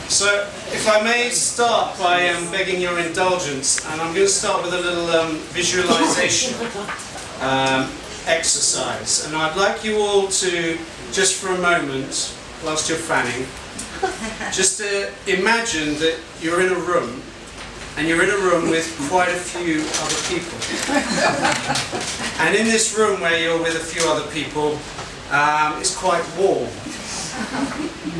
So, if I may start by begging your indulgence, and I'm going to start with a little visualization exercise. And I'd like you all to, just for a moment, whilst you're fanning, just imagine that you're in a room, and you're in a room with quite a few other people. And in this room where you're with a few other people, it's quite warm.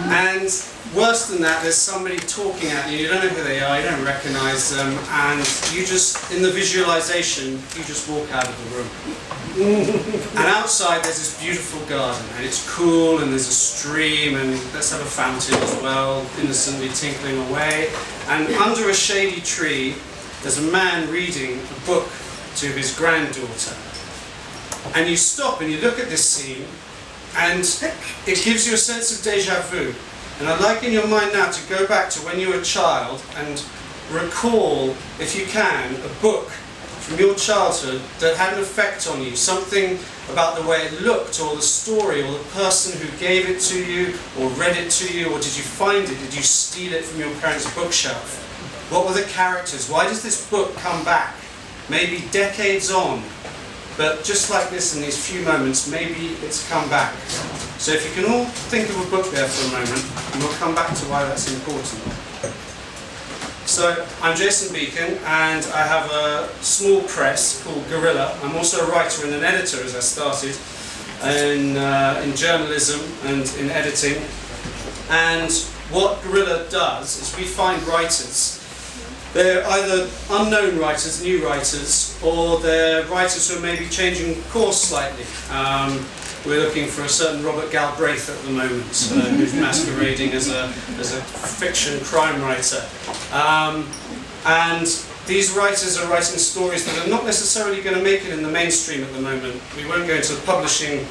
And worse than that, there's somebody talking at you, you don't know who they are, you don't recognise them, and you just, in the visualisation, you just walk out of the room. And outside there's this beautiful garden, and it's cool, and there's a stream, and let's have a fountain as well, innocently tinkling away. And under a shady tree, there's a man reading a book to his granddaughter. And you stop and you look at this scene, and it gives you a sense of déjà vu. And I'd like in your mind now to go back to when you were a child and recall, if you can, a book from your childhood that had an effect on you, something about the way it looked, or the story, or the person who gave it to you, or read it to you, or did you find it, did you steal it from your parents' bookshelf? What were the characters? Why does this book come back? Maybe decades on, but just like this in these few moments, maybe it's come back. So if you can all think of a book there for a moment, and we'll come back to why that's important. So, I'm Jason Beacon, and I have a small press called Gorilla. I'm also a writer and an editor, as I started, in journalism and in editing. And what Gorilla does is we find writers. They're either unknown writers, new writers, or they're writers who are maybe changing course slightly. We're looking for a certain Robert Galbraith at the moment, who's masquerading as a fiction crime writer. And these writers are writing stories that are not necessarily going to make it in the mainstream at the moment. We won't go into the publishing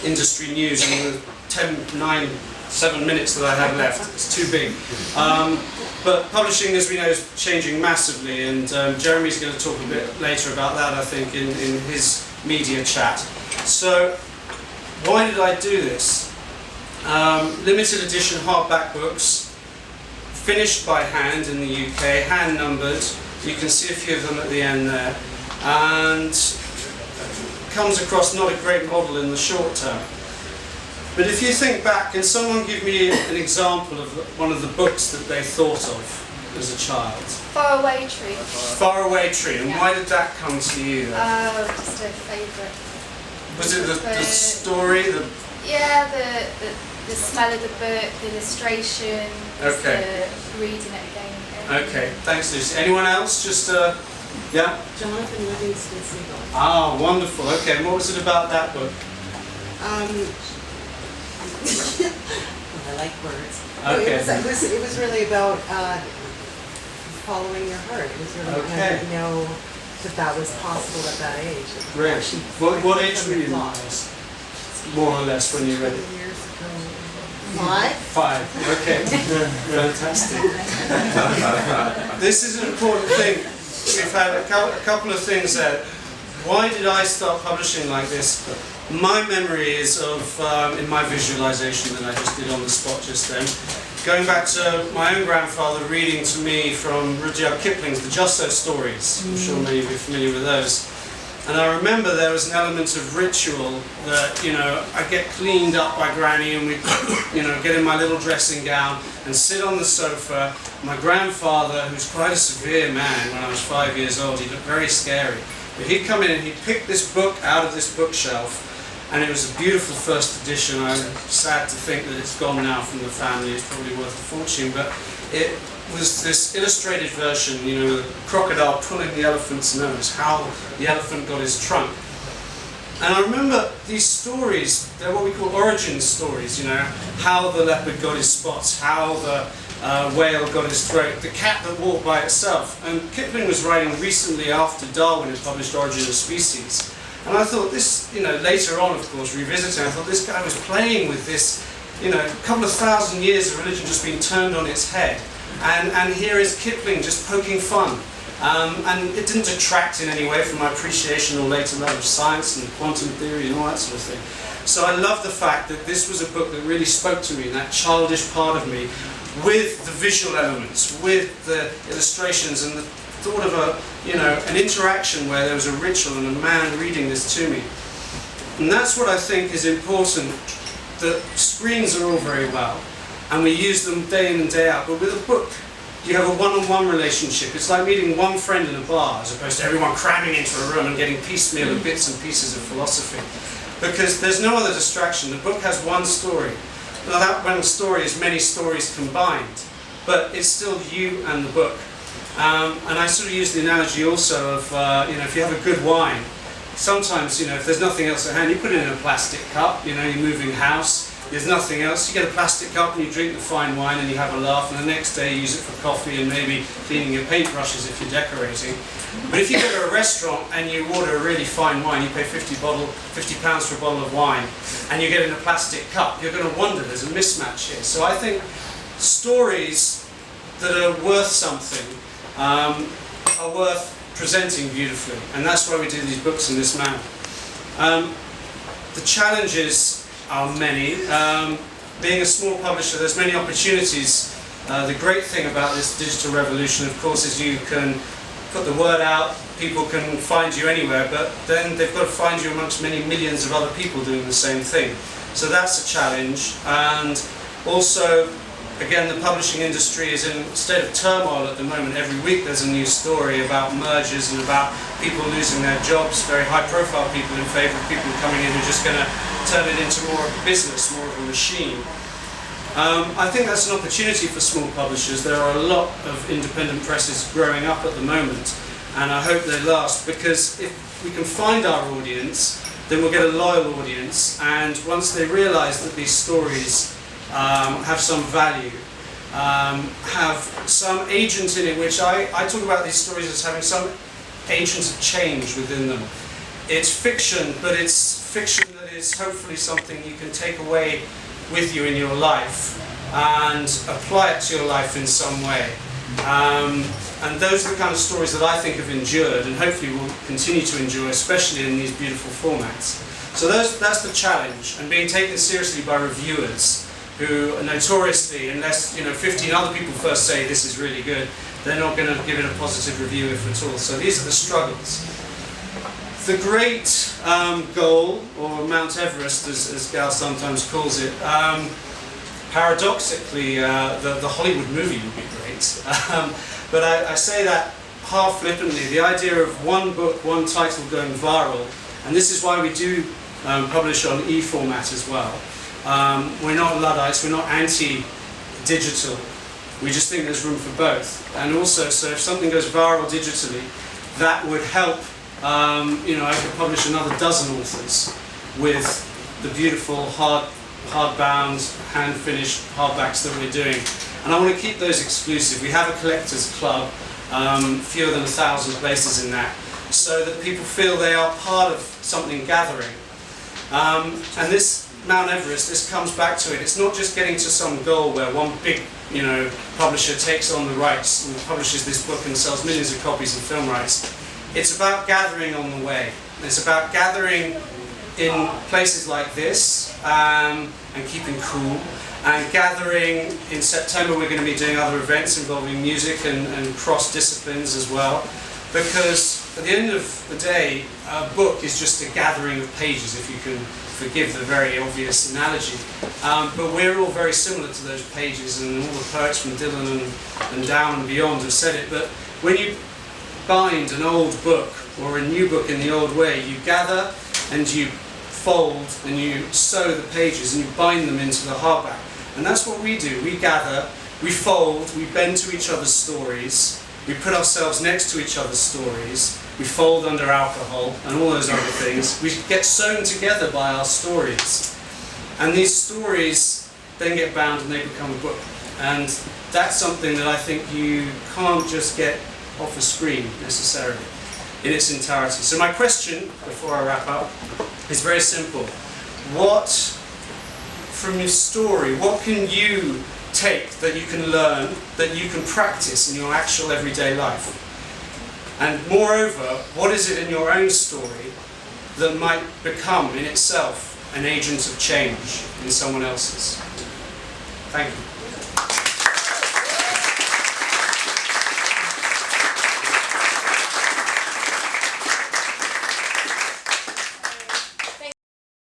industry news in the 10, 9, 7 minutes that I have left. It's too big. But publishing, as we know, is changing massively, and Jeremy's going to talk a bit later about that, I think, in his media chat. So, why did I do this? Limited edition hardback books, finished by hand in the UK, hand numbered. You can see a few of them at the end there. And comes across not a great model in the short term. But if you think back, can someone give me an example of one of the books that they thought of as a child? Faraway Tree. Faraway Tree, and why did that come to you? Just a favourite. Was it the story? Yeah, the smell of the book, the illustration, okay. The reading it again and again. Okay, thanks Lucy. Anyone else? Just, yeah? Jonathan Livingston Seagull. Ah, wonderful. Okay, and what was it about that book? I like words. Okay. It was really about following your heart. It was really okay. I didn't know that was possible at that age. Great. What age were you more or less when you read it? Years ago. 5? 5. Okay. Fantastic. This is an important thing. We've had a couple of things there. Why did I start publishing like this? My memory is of, in my visualization that I just did on the spot just then, going back to my own grandfather reading to me from Rudyard Kipling's The Just-So Stories. I'm sure many of you are familiar with those. And I remember there was an element of ritual that, you know, I'd get cleaned up by Granny and we'd, you know, get in my little dressing gown and sit on the sofa. My grandfather, who's quite a severe man when I was 5 years old, he looked very scary. But he'd come in and he'd pick this book out of this bookshelf, and it was a beautiful first edition. I'm sad to think that it's gone now from the family. It's probably worth a fortune, but it was this illustrated version, you know, with a crocodile pulling the elephant's nose, how the elephant got his trunk. And I remember these stories, they're what we call origin stories, you know, how the leopard got his spots, how the whale got his throat, the cat that walked by itself. And Kipling was writing recently after Darwin had published Origin of Species. And I thought this, you know, later on, of course, revisiting, I thought this guy was playing with this, you know, a couple of thousand years of religion just being turned on its head. And here is Kipling just poking fun. And it didn't detract in any way from my appreciation or later love of science and quantum theory and all that sort of thing. So I love the fact that this was a book that really spoke to me, that childish part of me, with the visual elements, with the illustrations, and the thought of an interaction where there was a ritual and a man reading this to me. And that's what I think is important. The screens are all very well, and we use them day in and day out, but with a book, you have a one-on-one relationship. It's like meeting one friend in a bar, as opposed to everyone cramming into a room and getting piecemeal of bits and pieces of philosophy. Because there's no other distraction. The book has one story. Now that one story is many stories combined, but it's still you and the book. And I sort of use the analogy also of, if you have a good wine, sometimes, if there's nothing else at hand, you put it in a plastic cup, you're moving house, there's nothing else, you get a plastic cup and you drink the fine wine and you have a laugh, and the next day you use it for coffee and maybe cleaning your paintbrushes if you're decorating. But if you go to a restaurant and you order a really fine wine, you pay £50 for a bottle of wine, and you get it in a plastic cup, you're going to wonder there's a mismatch here. So I think stories that are worth something are worth presenting beautifully, and that's why we do these books in this manner. The challenges are many. Being a small publisher, there's many opportunities. The great thing about this digital revolution, of course, is you can put the word out, people can find you anywhere, but then they've got to find you amongst many millions of other people doing the same thing. So that's a challenge. And also, again, the publishing industry is in a state of turmoil at the moment. Every week there's a new story about mergers and about people losing their jobs, very high-profile people in favour of people coming in who are just going to turn it into more of a business, more of a machine. I think that's an opportunity for small publishers. There are a lot of independent presses growing up at the moment, and I hope they last, because if we can find our audience, then we'll get a loyal audience, and once they realise that these stories have some value, have some agent in it, which I talk about these stories as having some agent of change within them. It's fiction, but it's fiction that is hopefully something you can take away with you in your life and apply it to your life in some way. And those are the kind of stories that I think have endured and hopefully will continue to endure, especially in these beautiful formats. So that's the challenge, and being taken seriously by reviewers who are notoriously, unless 15 other people first say this is really good, they're not going to give it a positive review if at all. So these are the struggles. The great goal, or Mount Everest as Gal sometimes calls it, paradoxically the Hollywood movie would be great. But I say that half flippantly. The idea of one book, one title going viral, and this is why we do publish on e-format as well. We're not Luddites, we're not anti-digital. We just think there's room for both. And also, so if something goes viral digitally, that would help. I could publish another dozen authors with the beautiful hardbound, hand-finished hardbacks that we're doing. And I want to keep those exclusive. We have a collectors club, fewer than 1,000 places in that, so that people feel they are part of something gathering. And this Mount Everest, this comes back to it. It's not just getting to some goal where one big, publisher takes on the rights and publishes this book and sells millions of copies of film rights. It's about gathering on the way. It's about gathering in places like this and keeping cool, and gathering in September. We're going to be doing other events involving music and cross disciplines as well, because at the end of the day, a book is just a gathering of pages, if you can forgive the very obvious analogy. But we're all very similar to those pages, and all the poets from Dylan and down and beyond have said it. But when you bind an old book or a new book in the old way, you gather and you fold and you sew the pages and you bind them into the hardback. And that's what we do. We gather, we fold, we bend to each other's stories, we put ourselves next to each other's stories, we fold under alcohol and all those other things. We get sewn together by our stories. And these stories then get bound and they become a book. And that's something that I think you can't just get off a screen necessarily in its entirety. So my question, before I wrap up, is very simple. What, from your story, what can you take that you can learn, that you can practice in your actual everyday life? And moreover, what is it in your own story that might become in itself an agent of change in someone else's. Thank you.